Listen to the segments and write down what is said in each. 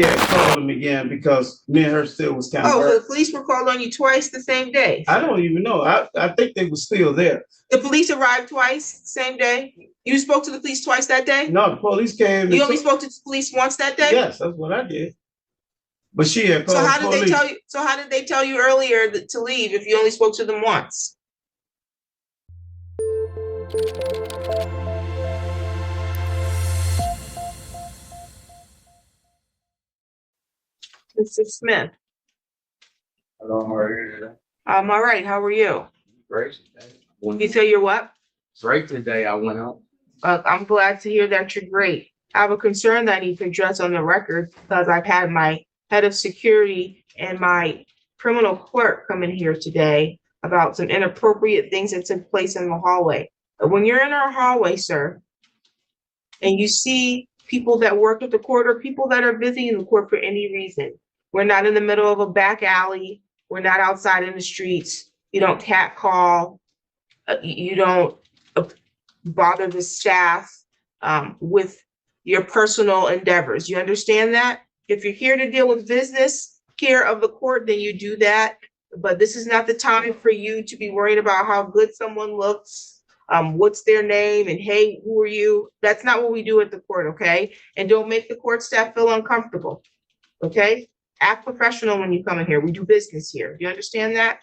Yeah, called him again because me and her still was kind of. Oh, so the police were called on you twice the same day? I don't even know. I think they were still there. The police arrived twice the same day? You spoke to the police twice that day? No, the police came. You only spoke to the police once that day? Yes, that's what I did. But she had called. So how did they tell you? So how did they tell you earlier to leave if you only spoke to them once? Mr. Smith. Hello, how are you today? I'm all right. How are you? Great today. You say you're what? Great today. I went out. I'm glad to hear that you're great. I have a concern that I need to address on the record because I've had my head of security and my criminal clerk come in here today about some inappropriate things that took place in the hallway. When you're in our hallway, sir, and you see people that work at the court or people that are visiting the court for any reason, we're not in the middle of a back alley. We're not outside in the streets. You don't catcall. You don't bother the staff with your personal endeavors. You understand that? If you're here to deal with business care of the court, then you do that. But this is not the time for you to be worried about how good someone looks, what's their name, and hey, who are you? That's not what we do at the court, okay? And don't make the court staff feel uncomfortable, okay? Act professional when you come in here. We do business here. Do you understand that?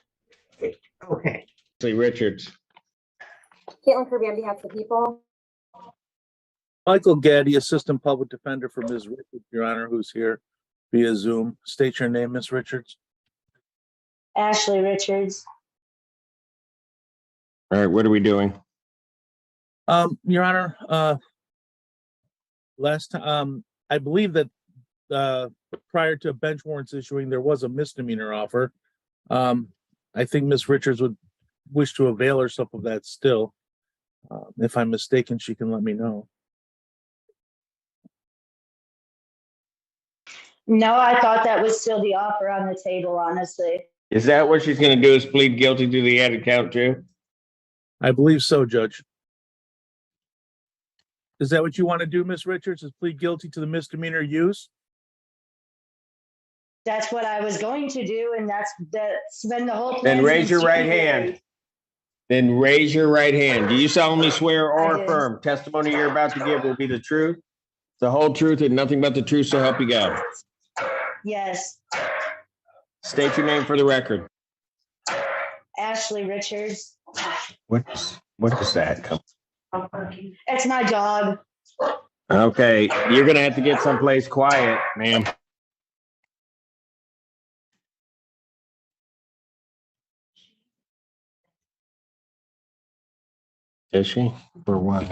Okay. Richards. Caitlin Kirby on behalf of the people. Michael Gaddy, Assistant Public Defender for Ms. Richards, Your Honor, who's here via Zoom. State your name, Ms. Richards. Ashley Richards. All right, what are we doing? Your Honor, last time, I believe that prior to bench warrants issuing, there was a misdemeanor offer. I think Ms. Richards would wish to avail herself of that still. If I'm mistaken, she can let me know. No, I thought that was still the offer on the table, honestly. Is that what she's going to do, is plead guilty to the added count too? I believe so, Judge. Is that what you want to do, Ms. Richards, is plead guilty to the misdemeanor use? That's what I was going to do, and that's been the whole plan. Then raise your right hand. Then raise your right hand. Do you solemnly swear or affirm testimony you're about to give will be the truth, the whole truth, and nothing but the truth, so help you God? Yes. State your name for the record. Ashley Richards. What does that come? It's my dog. Okay, you're gonna have to get someplace quiet, ma'am. Is she? Or what?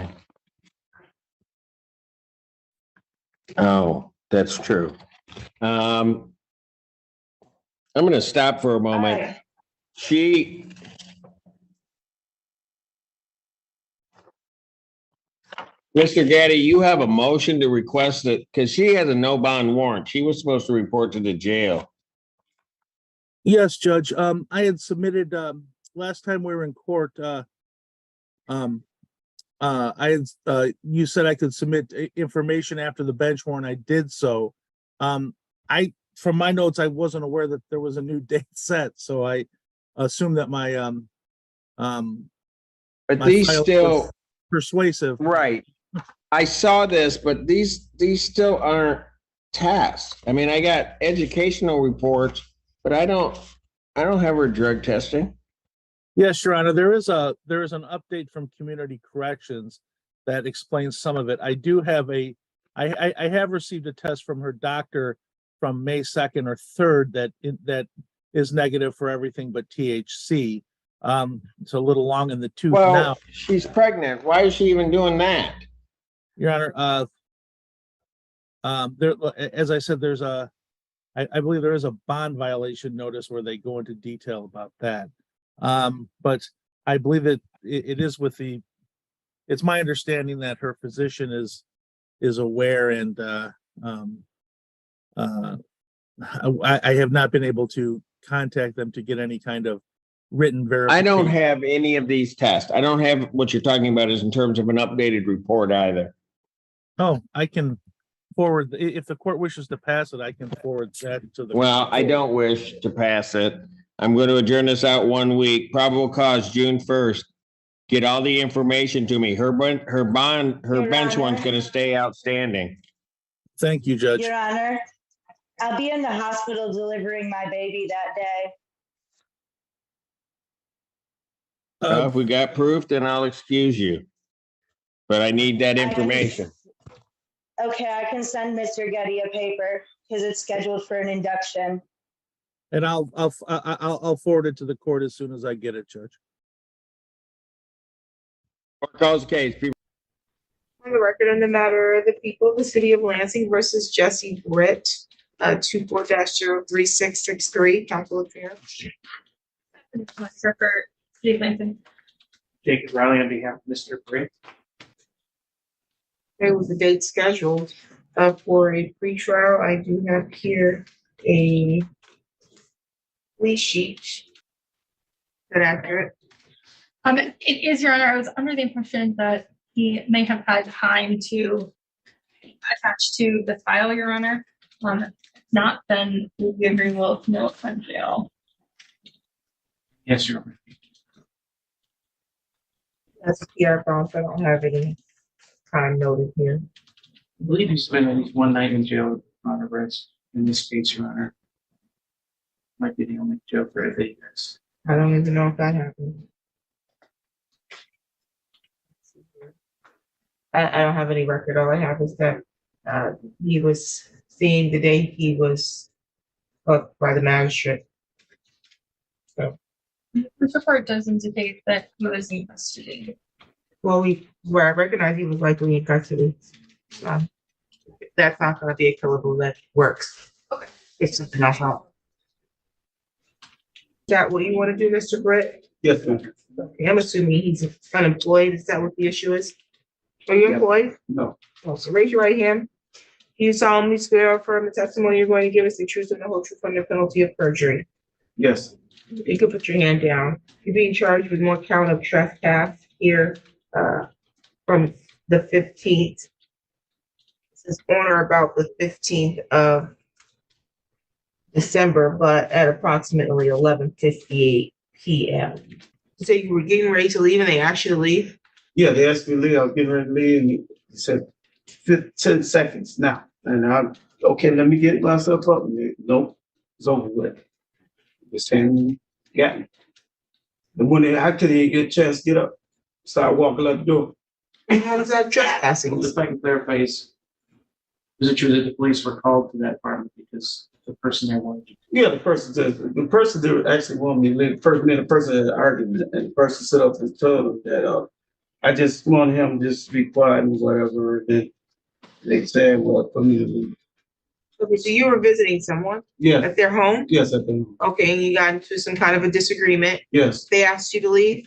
Oh, that's true. I'm gonna stop for a moment. Right. Mr. Gaddy, you have a motion to request that, because she has a no bond warrant. She was supposed to report to the jail. Yes, Judge. I had submitted last time we were in court. You said I could submit information after the bench warrant. I did so. From my notes, I wasn't aware that there was a new date set, so I assumed that my But my these file still was persuasive. right. I saw this, but these still aren't tasks. I mean, I got educational reports, but I don't have her drug testing. Yes, Your Honor, there is an update from Community Corrections that explains some of it. I do have I have received a test from her doctor from May 2nd or 3rd that is negative for everything but THC. It's a little long in the tooth now. She's pregnant. Why is she even doing that? Your Honor, there, as I said, I believe there is a bond violation notice where they go into detail about that. But I believe that it is it's my understanding that her physician is aware, and I have not been able to contact them to get any kind of written verification. I don't have any of these tests. I don't have what you're talking about is in terms of an updated report either. Oh, I can forward, if the court wishes to pass it, I can forward that to the. Well, I don't wish to pass it. I'm going to adjourn this out 1 week. Probable cause June 1st. Get all the information to me. Her bench Your one's Honor. going to stay outstanding. Thank you, Judge. Your Honor, I'll be in the hospital delivering my baby that day. If we got proof, then I'll excuse you. But I need that information. Okay, I can send Mr. Getty a paper because it's scheduled for an induction. And I'll forward it to the court as soon as I get it, Judge. Court calls the case. On the record in the matter, the people of the city of Lansing versus Jesse Britt, 24-03663, counsel appear. For City of Lansing. Jacob Riley on behalf of Mr. Britt. There was a date scheduled for a pretrial. I do have here a plea sheet. Is that accurate? It is, Your Honor. I was under the impression that he may have had time to attach to the file, Your Honor. If not, then we agree will no fund jail. Yes, Your Honor. That's a PR phone, so I don't have any time noted here. I believe he spent at least one night in jail on arrest in this case, Your Honor. Might be the only jail for a day. I don't even know if that happened. I don't have any record. All I have is that he was seen the day he was booked by the magistrate. The report does indicate that he was in custody. Well, where I recognize he was likely in custody. That's not going to be a killable that works. Okay. It's something else. Is that what you want to do, Mr. Britt? Yes, ma'am. Okay, I'm assuming he's unemployed. Is that what the issue is? Are you Yeah. employed? No. Oh, so raise your right hand. You solemnly swear or affirm the testimony you're going to give us the truth and the whole truth under penalty of perjury. Yes. You can put your hand down. You're being charged with one count of trespass here from the 15th. This is on or about the 15th of December, but at approximately 11:58 p.m. So you were getting ready to leave and they asked you to leave? Yeah, they asked me to leave. I was getting ready to leave, and he said, 10 seconds now. And I'm, okay, let me get myself up. And nope, it's over with. Just saying, got me. And when I couldn't even get a chance to get up, start walking out the door. And how is that trespassing? If I can clarify, is it true that the police were called to that apartment because the person there wanted you? Yeah, the person that actually wanted me to leave, the person had an argument, and the person stood up and told him that I just wanted him to just be quiet and whatever. And they said, well, for me to leave. Okay, so you were visiting someone Yeah, at their home? yes, I think. Okay, and you got into some kind of a disagreement. Yes. They asked you to leave?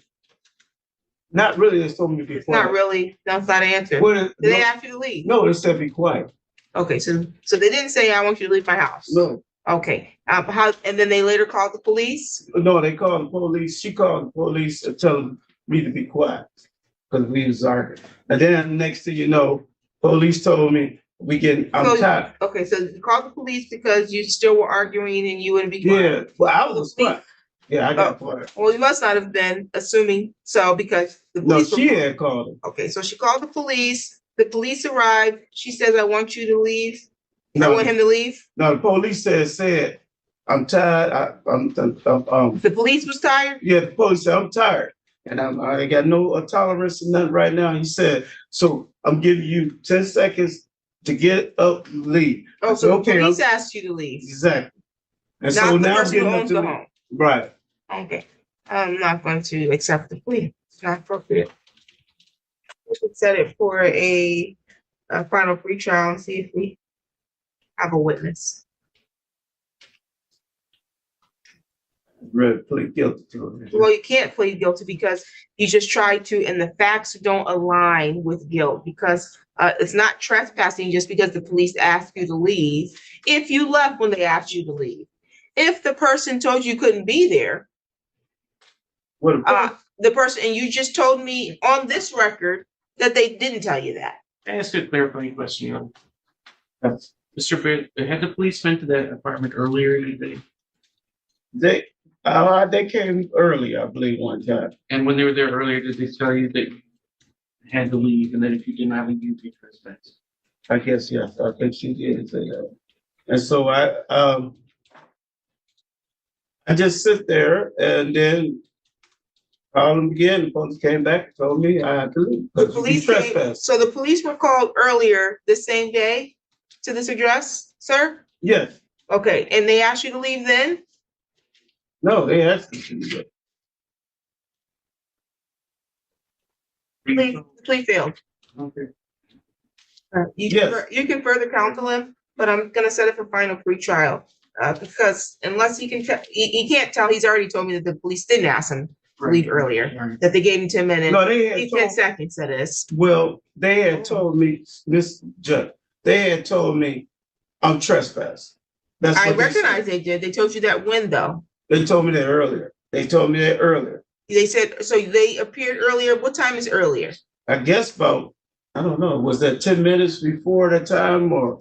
Not really, they told me to be quiet. Not really. That's not an answer. Well, Did they no, ask you to leave? no, they said be quiet. Okay, so they didn't say, I want you to leave my house. No, Okay, how, and then they later called the police? no, they called the police. She called the police and told me to be quiet because we was arguing. And then next thing you know, police told me I'm So- tired. Okay, so you called the police because you still were arguing and you wouldn't be Yeah, quiet? well, I was quiet. Yeah, I got Oh. quiet. Well, you must not have been assuming so because the No, police. she were- had called him. Okay, so she called the police. The police arrived. She says, I want you to leave. I No, want him to leave. no, the police said, I'm tired. The police was tired? Yeah, the police said, I'm tired. And I got no tolerance or nothing right now. He said, so I'm giving you 10 seconds to get up and leave. I Oh, said, so the okay, police asked you to leave, exactly. And not so the now I'm person who getting up owns to the leave. home. Right. Okay, I'm not going to accept the plea. It's not appropriate. We should set it for a final free trial and see if we have a witness. Really plead guilty to it. Well, you can't plead guilty because you just tried to, and the facts don't align with guilt because it's not trespassing just because the police asked you to leave. If you left when they asked you to leave, if the person told you couldn't be there, What a- the person, and you just told me on this record that they didn't tell you that. Can I ask a clarifying question? Mr. Britt, had the police been to that apartment earlier in the day? They came early, I believe, one time. And when they were there earlier, did they tell you that you had to leave, and then if you did not leave, you'd be trespassed? I guess, yes, I think she did say that. And so I just sit there and then called them again. The police came back and told me I had to leave. The because you police came, trespassed. so the police were called earlier the same day to this address, sir? Yes, Okay, and they asked you to leave then? no, they asked me to do that. Plea failed. Okay. You can further counsel him, but I'm gonna set it for final pretrial. Because unless he can, he can't tell, he's already told me that the police didn't ask him to leave earlier, Right. that they gave him 10 minutes. No, they had 10 told, seconds, that is. well, they had told me, Miss Judge, they had told me I'm trespassing. That's I what they said. recognize they did. They told you that when though? They told me that earlier. They told me that earlier. They said, so they appeared earlier. What time is earlier? I guess about, I don't know, was that 10 minutes before that time or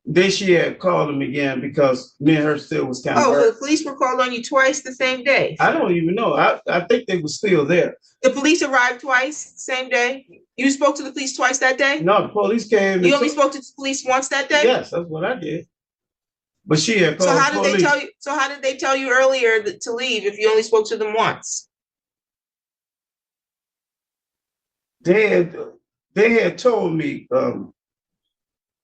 then she had called him again because me and her still was kind of Oh, so hurt. the police were called on you twice the same day? I don't even know. I think they were still there. The police arrived twice, same day? You spoke to the police twice that day? No, the police came. You only spoke to the police once that day? Yes, that's what I did. But she had So called how the did they police. tell you, so how did they tell you earlier to leave if you only spoke to them once? They had told me,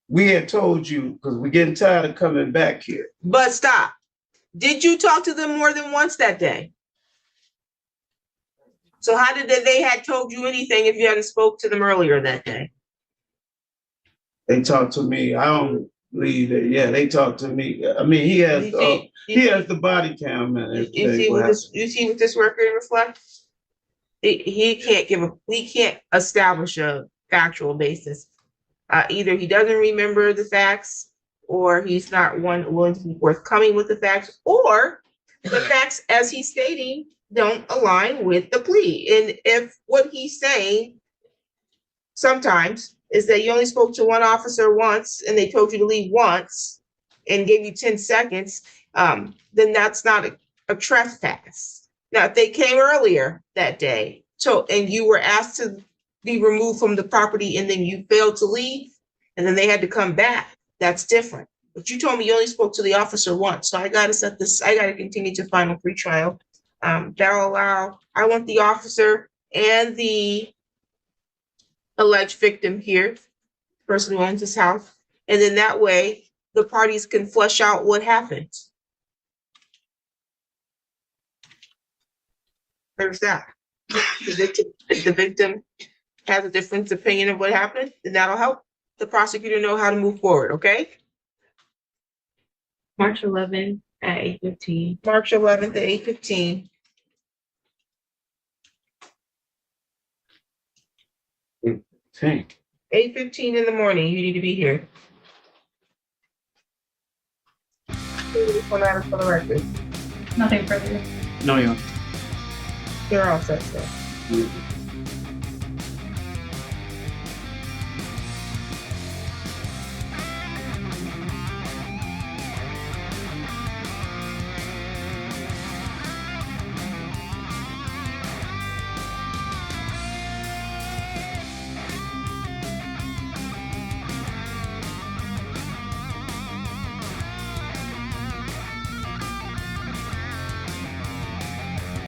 we had told you, because we're getting tired of coming back here. But stop. Did you talk to them more than once that day? So how did they had told you anything if you hadn't spoke to them earlier that day? They talked to me. I don't believe that. Yeah, they talked to me. I mean, he has the body cam and everything. You see what this record reflects? He can't establish a factual basis. Either he doesn't remember the facts, or he's not willing to be forthcoming with the facts, or the facts, as he's stating, don't align with the plea. And if what he's saying sometimes is that you only spoke to one officer once and they told you to leave once and gave you 10 seconds, then that's not a trespass. Now, if they came earlier that day, and you were asked to be removed from the property and then you failed to leave, and then they had to come back, that's different. But you told me you only spoke to the officer once, so I gotta continue to final pretrial. That'll allow, I want the officer and the alleged victim here, person who owns this house, and then that way the parties can flesh out what happened. There's that. If the victim has a different opinion of what happened, then that'll help the prosecutor know how to move forward, okay? March 11th at 8:15. March 11th at 8:15. Tank. 8:15 in the morning, you need to be here. For the record. Nothing further. No, yeah. You're all set, sir.